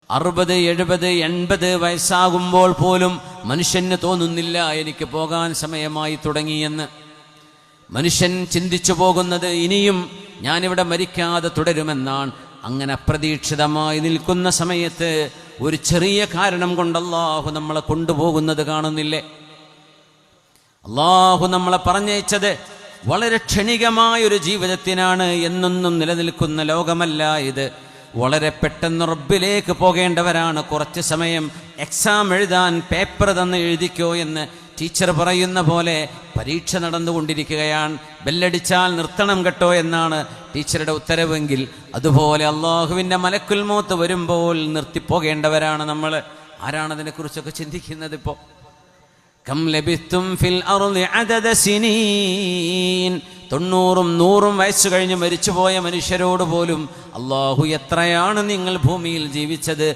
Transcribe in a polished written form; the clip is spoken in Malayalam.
60, 70, 80 വയസ്സാകുമ്പോൾ പോലും മനുഷ്യന് തോന്നുന്നില്ല എനിക്ക് പോകാൻ സമയമായി തുടങ്ങിയെന്ന്. മനുഷ്യൻ ചിന്തിച്ചു പോകുന്നത് ഇനിയും ഞാനിവിടെ മരിക്കാതെ തുടരുമെന്നാണ്. അങ്ങനെ അപ്രതീക്ഷിതമായി നിൽക്കുന്ന സമയത്ത് ഒരു ചെറിയ കാരണം കൊണ്ട് അല്ലാഹു നമ്മളെ കൊണ്ടുപോകുന്നത് കാണുന്നില്ലേ? അല്ലാഹു നമ്മളെ പറഞ്ഞയച്ചത് വളരെ ക്ഷണികമായൊരു ജീവിതത്തിനാണ്. എന്നൊന്നും നിലനിൽക്കുന്ന ലോകമല്ല ഇത്. വളരെ പെട്ടെന്ന് റബ്ബിലേക്ക് പോകേണ്ടവരാണ്. കുറച്ച് സമയം എക്സാം എഴുതാൻ പേപ്പർ തന്ന് എഴുതിക്കോ എന്ന് ടീച്ചർ പറയുന്ന പോലെ പരീക്ഷ നടന്നുകൊണ്ടിരിക്കുകയാണ്. ബെല്ലടിച്ചാൽ നിർത്തണം കേട്ടോ എന്നാണ് ടീച്ചറുടെ ഉത്തരവെങ്കിൽ, അതുപോലെ അള്ളാഹുവിൻ്റെ മലക്കുൽ മൗത്ത് വരുമ്പോൾ നിർത്തിപ്പോകേണ്ടവരാണ് നമ്മൾ. ആരാണതിനെക്കുറിച്ചൊക്കെ ചിന്തിക്കുന്നത്? ഇപ്പോൾ കം ലബിത്തും ഫിൽ അർളി അദദ സിനീൻ, 90ഉം 100ഉം വയസ്സ് കഴിഞ്ഞ് മരിച്ചുപോയ മനുഷ്യരോട് പോലും അള്ളാഹു എത്രയാണ് നിങ്ങൾ ഭൂമിയിൽ ജീവിച്ചത്